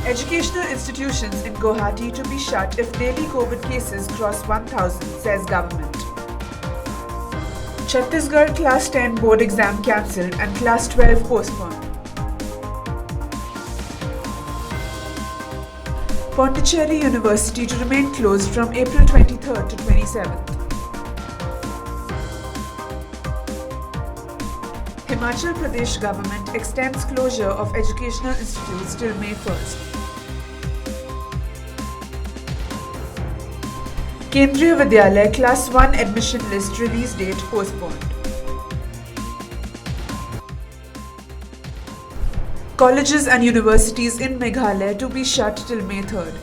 Educational institutions in Guwahati to be shut if daily COVID cases cross 1,000, says government. Chhattisgarh Class 10 board exam cancelled and Class 12 postponed. Pondicherry University to remain closed from April 23rd to 27th. Himachal Pradesh government extends closure of educational institutes till May 1st. Kendriya Vidyalaya Class 1 admission list release date postponed. Colleges and universities in Meghalaya to be shut till May 3rd.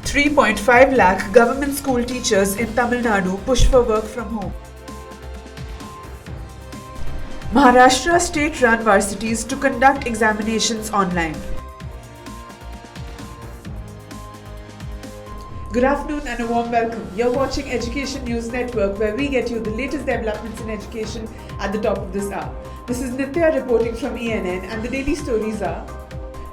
3.5 lakh government school teachers in Tamil Nadu push for work from home. Maharashtra state-run varsities to conduct examinations online. Good afternoon and a warm welcome. You're watching Education News Network, where we get you the latest developments in education at the top of this hour. This is Nitya reporting from ENN, and the daily stories are: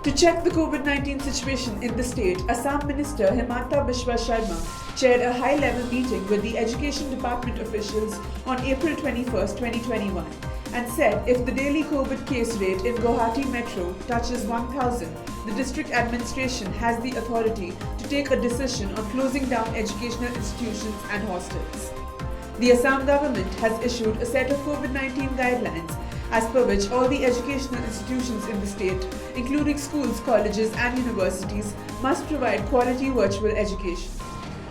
to check the COVID-19 situation in the state, Assam Minister Himanta Biswa Sharma chaired a high-level meeting with the Education Department officials on April 21, 2021, and said if the daily COVID case rate in Guwahati Metro touches 1,000, the district administration has the authority to take a decision on closing down educational institutions and hostels. The Assam government has issued a set of COVID-19 guidelines as per which all the educational institutions in the state, including schools, colleges and universities, must provide quality virtual education.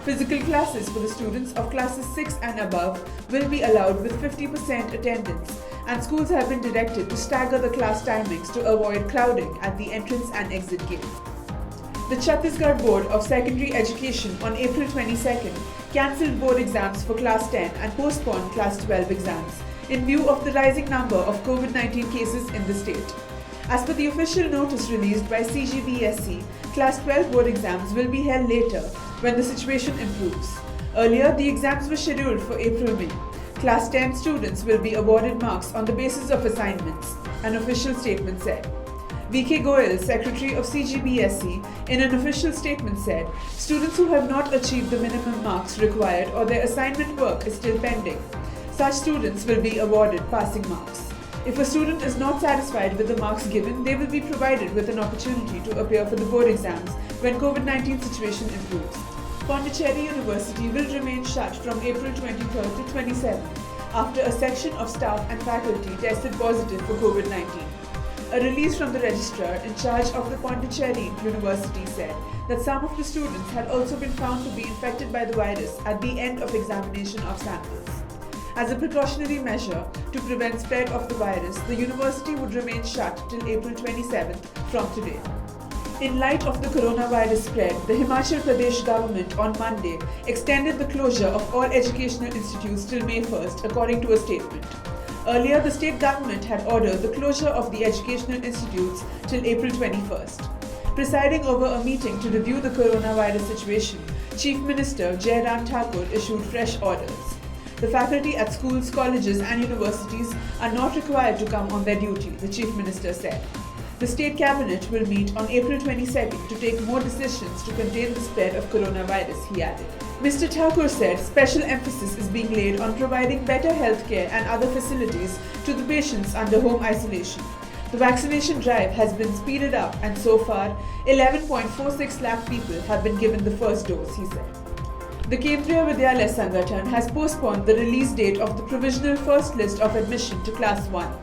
Physical classes for the students of classes 6 and above will be allowed with 50% attendance, and schools have been directed to stagger the class timings to avoid crowding at the entrance and exit gate. The Chhattisgarh Board of Secondary Education on April 22nd cancelled board exams for Class 10 and postponed Class 12 exams in view of the rising number of COVID-19 cases in the state. As per the official notice released by CGBSE, Class 12 board exams will be held later when the situation improves. Earlier, the exams were scheduled for April-May. Class 10 students will be awarded marks on the basis of assignments, an official statement said. VK Goyal, Secretary of CGBSE, in an official statement said, students who have not achieved the minimum marks required or their assignment work is still pending, such students will be awarded passing marks. If a student is not satisfied with the marks given, they will be provided with an opportunity to appear for the board exams when COVID-19 situation improves. Pondicherry University will remain shut from April 23rd to 27th after a section of staff and faculty tested positive for COVID-19. A release from the registrar in charge of the Pondicherry University said that some of the students had also been found to be infected by the virus at the end of examination of samples. As a precautionary measure to prevent spread of the virus, the university would remain shut till April 27th from today. In light of the coronavirus spread, the Himachal Pradesh government on Monday extended the closure of all educational institutes till May 1st, according to a statement. Earlier, the state government had ordered the closure of the educational institutes till April 21st. Presiding over a meeting to review the coronavirus situation, Chief Minister Jairam Thakur issued fresh orders. The faculty at schools, colleges and universities are not required to come on their duty, the Chief Minister said. The State Cabinet will meet on April 22nd to take more decisions to contain the spread of coronavirus, he added. Mr. Thakur said special emphasis is being laid on providing better healthcare and other facilities to the patients under home isolation. The vaccination drive has been speeded up, and so far 11.46 lakh people have been given the first dose, he said. The Kendriya Vidyalaya Sangathan has postponed the release date of the provisional first list of admission to Class 1.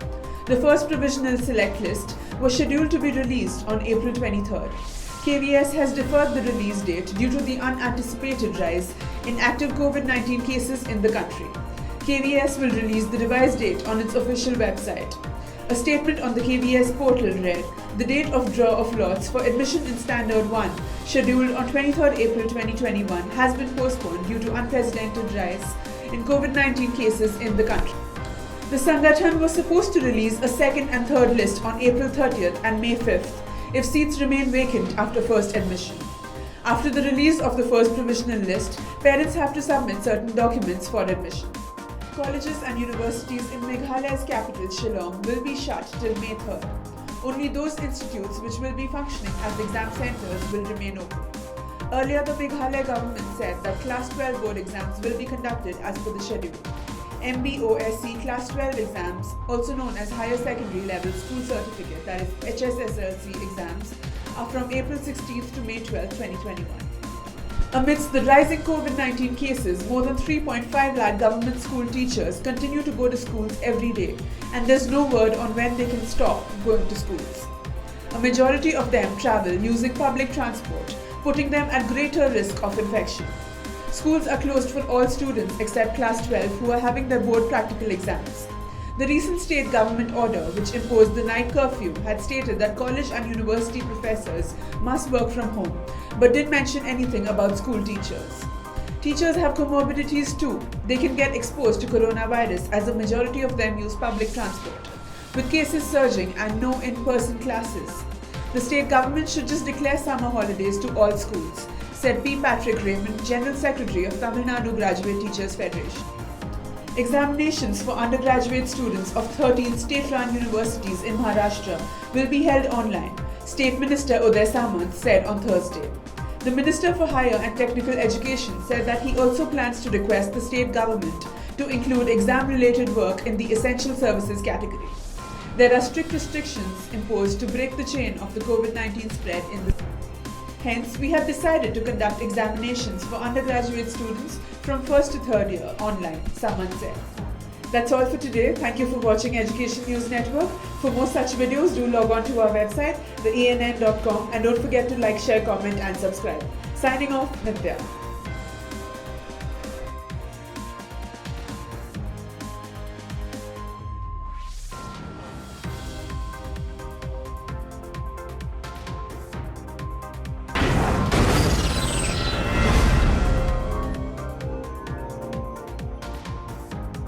The first provisional select list was scheduled to be released on April 23rd. KVS has deferred the release date due to the unanticipated rise in active COVID-19 cases in the country. KVS will release the revised date on its official website. A statement on the KVS portal read, the date of draw of lots for admission in Standard 1, scheduled on 23rd April 2021, has been postponed due to unprecedented rise in COVID-19 cases in the country. The Sangathan was supposed to release a second and third list on April 30th and May 5th if seats remain vacant after first admission. After the release of the first provisional list, parents have to submit certain documents for admission. Colleges and universities in Meghalaya's capital Shillong will be shut till May 3rd. Only those institutes which will be functioning as exam centres will remain open. Earlier, the Meghalaya government said that Class 12 board exams will be conducted as per the schedule. MBOSC Class 12 exams, also known as Higher Secondary Level School Certificate, that is HSSLC exams, are from April 16th to May 12, 2021. Amidst the rising COVID-19 cases, more than 3.5 lakh government school teachers continue to go to schools every day, and there's no word on when they can stop going to schools. A majority of them travel using public transport, putting them at greater risk of infection. Schools are closed for all students except Class 12 who are having their board practical exams. The recent state government order, which imposed the night curfew, had stated that college and university professors must work from home, but didn't mention anything about school teachers. Teachers have comorbidities too. They can get exposed to coronavirus as a majority of them use public transport, with cases surging and no in-person classes. The state government should just declare summer holidays to all schools, said P. Patrick Raymond, General Secretary of Tamil Nadu Graduate Teachers Federation. Examinations for undergraduate students of 13 state-run universities in Maharashtra will be held online, State Minister Uday Samant said on Thursday. The Minister for Higher and Technical Education said that he also plans to request the state government to include exam-related work in the essential services category. There are strict restrictions imposed to break the chain of the COVID-19 spread in the Hence, we have decided to conduct examinations for undergraduate students from 1st to 3rd year online, Samant said. That's all for today. Thank you for watching Education News Network. For more such videos, do log on to our website, theENN.com, and don't forget to like, share, comment and subscribe. Signing off, Nitya.